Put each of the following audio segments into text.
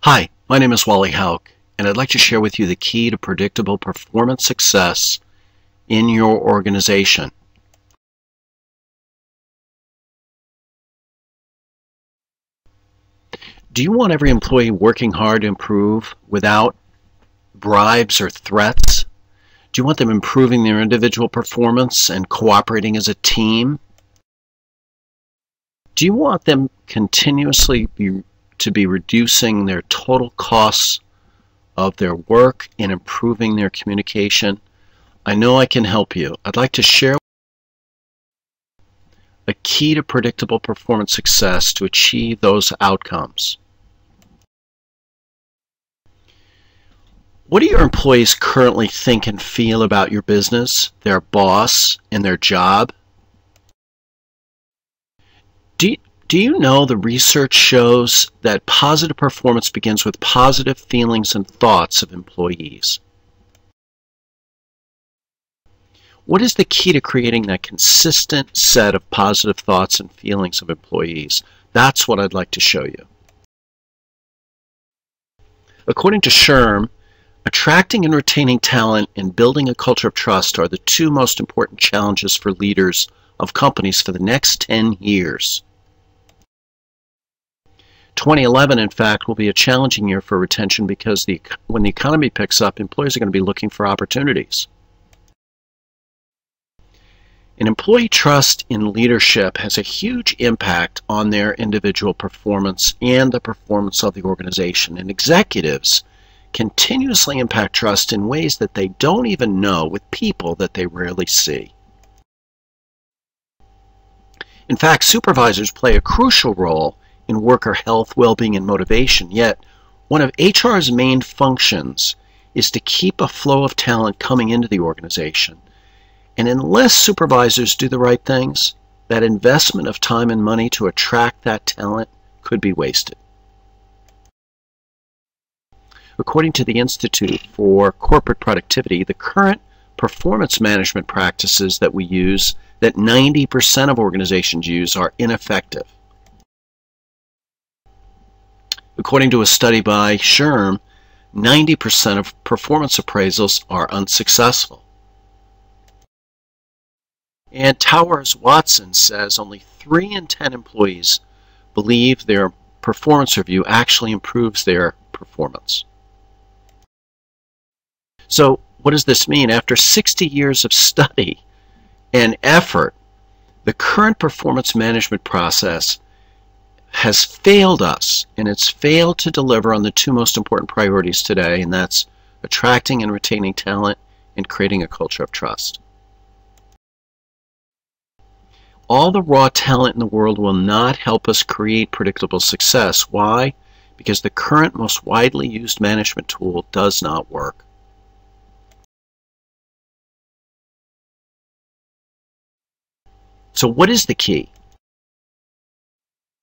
Hi, my name is Wally Hauk, and I'd like to share with you the key to predictable performance success in your organization. Do you want every employee working hard to improve without bribes or threats? Do you want them improving their individual performance and cooperating as a team? Do you want them continuously to be reducing their total costs of their work and improving their communication? I know I can help you. I'd like to share a key to predictable performance success to achieve those outcomes. What do your employees currently think and feel about your business, their boss, and their job? Do you know the research shows that positive performance begins with positive feelings and thoughts of employees? What is the key to creating that consistent set of positive thoughts and feelings of employees? That's what I'd like to show you. According to SHRM, attracting and retaining talent and building a culture of trust are the two most important challenges for leaders of companies for the next 10 years. 2011, in fact, will be a challenging year for retention because when the economy picks up, employees are going to be looking for opportunities. And employee trust in leadership has a huge impact on their individual performance and the performance of the organization. And executives continuously impact trust in ways that they don't even know with people that they rarely see. In fact, supervisors play a crucial role in worker health, well-being, and motivation, yet one of HR's main functions is to keep a flow of talent coming into the organization. And unless supervisors do the right things, that investment of time and money to attract that talent could be wasted. According to the Institute for Corporate Productivity, the current performance management practices that we use, that 90% of organizations use, are ineffective. According to a study by SHRM, 90% of performance appraisals are unsuccessful. And Towers Watson says only 3 in 10 employees believe their performance review actually improves their performance. So what does this mean? After 60 years of study and effort, the current performance management process has failed us, and it's failed to deliver on the two most important priorities today, and that's attracting and retaining talent and creating a culture of trust. All the raw talent in the world will not help us create predictable success. Why? Because the current most widely used management tool does not work. So what is the key?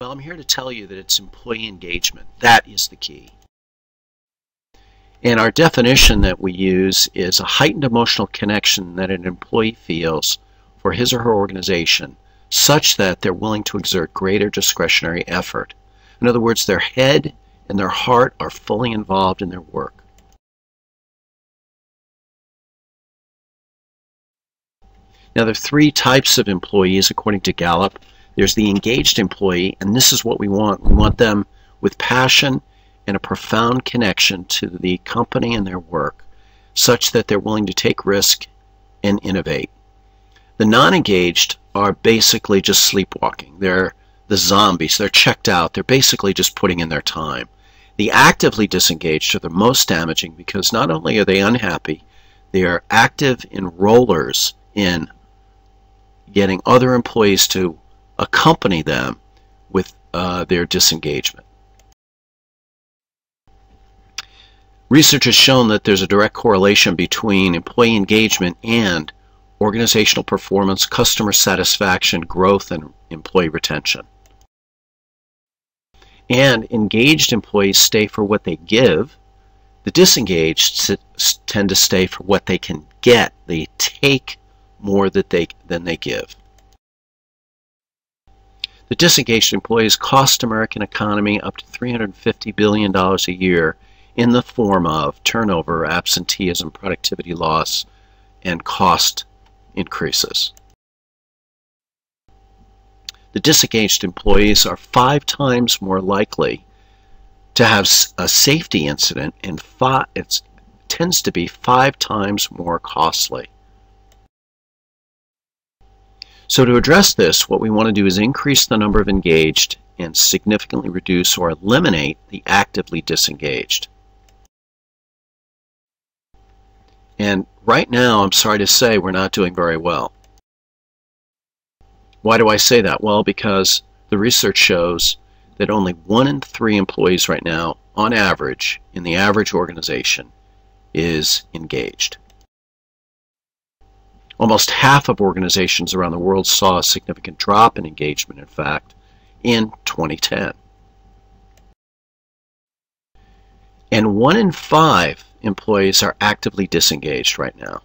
Well, I'm here to tell you that it's employee engagement. That is the key. And our definition that we use is a heightened emotional connection that an employee feels for his or her organization, such that they're willing to exert greater discretionary effort. In other words, their head and their heart are fully involved in their work. Now, there are 3 types of employees according to Gallup. There's the engaged employee, and this is what we want. We want them with passion and a profound connection to the company and their work, such that they're willing to take risk and innovate. The non-engaged are basically just sleepwalking. They're the zombies. They're checked out. They're basically just putting in their time. The actively disengaged are the most damaging because not only are they unhappy, they are active enrollers in getting other employees to accompany them with their disengagement. Research has shown that there's a direct correlation between employee engagement and organizational performance, customer satisfaction, growth, and employee retention. And engaged employees stay for what they give. The disengaged tend to stay for what they can get. They take more than they give. The disengaged employees cost American economy up to $350 billion a year in the form of turnover, absenteeism, productivity loss, and cost increases. The disengaged employees are 5 times more likely to have a safety incident, and it tends to be 5 times more costly. So to address this, what we want to do is increase the number of engaged and significantly reduce or eliminate the actively disengaged. And right now, I'm sorry to say, we're not doing very well. Why do I say that? Well, because the research shows that only 1 in 3 employees right now, on average, in the average organization, is engaged. Almost half of organizations around the world saw a significant drop in engagement, in fact, in 2010. And 1 in 5 employees are actively disengaged right now.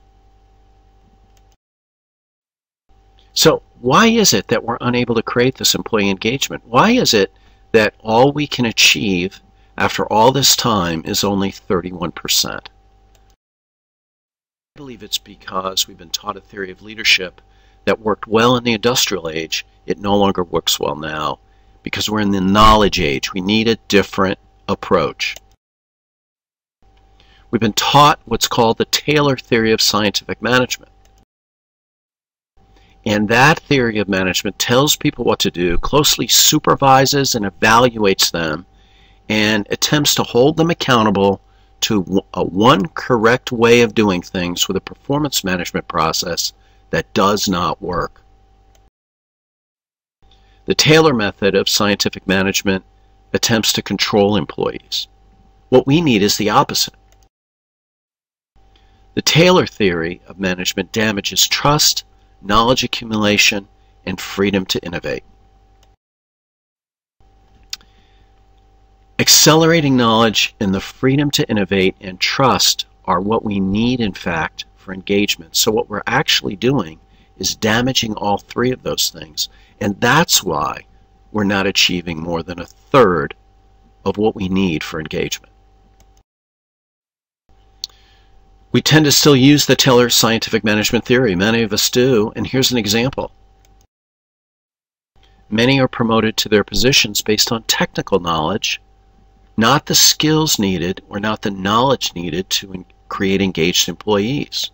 So why is it that we're unable to create this employee engagement? Why is it that all we can achieve after all this time is only 31%? I believe it's because we've been taught a theory of leadership that worked well in the industrial age. It no longer works well now because we're in the knowledge age. We need a different approach. We've been taught what's called the Taylor theory of scientific management. And that theory of management tells people what to do, closely supervises and evaluates them, and attempts to hold them accountable to one correct way of doing things with a performance management process that does not work. The Taylor method of scientific management attempts to control employees. What we need is the opposite. The Taylor theory of management damages trust, knowledge accumulation, and freedom to innovate. Accelerating knowledge and the freedom to innovate and trust are what we need, in fact, for engagement. So what we're actually doing is damaging all 3 of those things. And that's why we're not achieving more than 1/3 of what we need for engagement. We tend to still use the Taylor scientific management theory. Many of us do, and here's an example. Many are promoted to their positions based on technical knowledge, not the skills needed or not the knowledge needed to create engaged employees.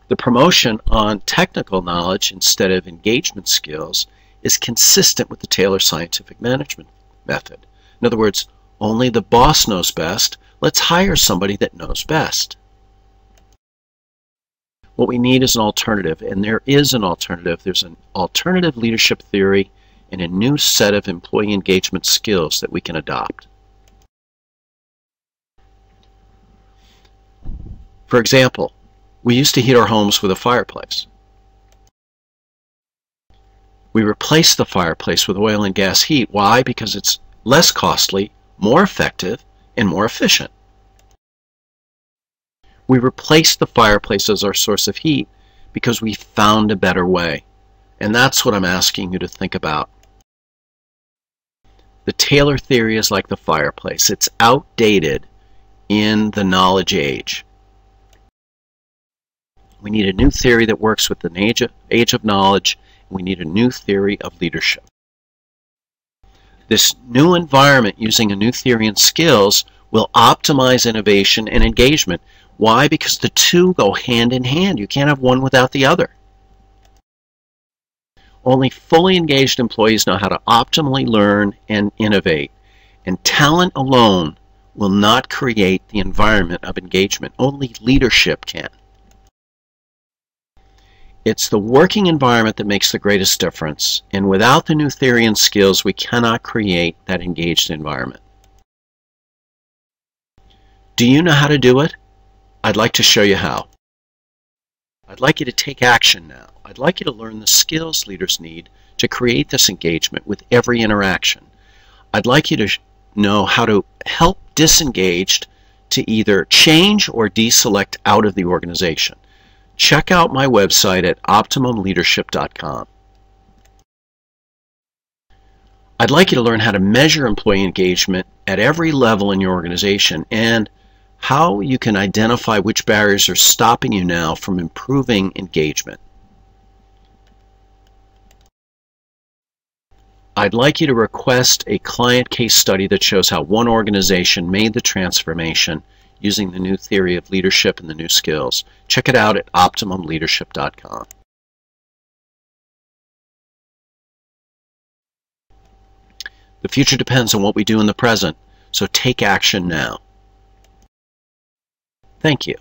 The promotion on technical knowledge instead of engagement skills is consistent with the Taylor scientific management method. In other words, only the boss knows best. Let's hire somebody that knows best. What we need is an alternative, and there is an alternative. There's an alternative leadership theory and a new set of employee engagement skills that we can adopt. For example, we used to heat our homes with a fireplace. We replaced the fireplace with oil and gas heat. Why? Because it's less costly, more effective, and more efficient. We replaced the fireplace as our source of heat because we found a better way. And that's what I'm asking you to think about. The Taylor theory is like the fireplace. It's outdated in the knowledge age. We need a new theory that works with the age of knowledge. We need a new theory of leadership. This new environment using a new theory and skills will optimize innovation and engagement. Why? Because the 2 go hand in hand. You can't have one without the other. Only fully engaged employees know how to optimally learn and innovate. And talent alone will not create the environment of engagement. Only leadership can. It's the working environment that makes the greatest difference. And without the new theory and skills, we cannot create that engaged environment. Do you know how to do it? I'd like to show you how. I'd like you to take action now. I'd like you to learn the skills leaders need to create this engagement with every interaction. I'd like you to know how to help disengaged to either change or deselect out of the organization. Check out my website at OptimumLeadership.com. I'd like you to learn how to measure employee engagement at every level in your organization and how you can identify which barriers are stopping you now from improving engagement. I'd like you to request a client case study that shows how one organization made the transformation using the new theory of leadership and the new skills. Check it out at OptimumLeadership.com. The future depends on what we do in the present, so take action now. Thank you.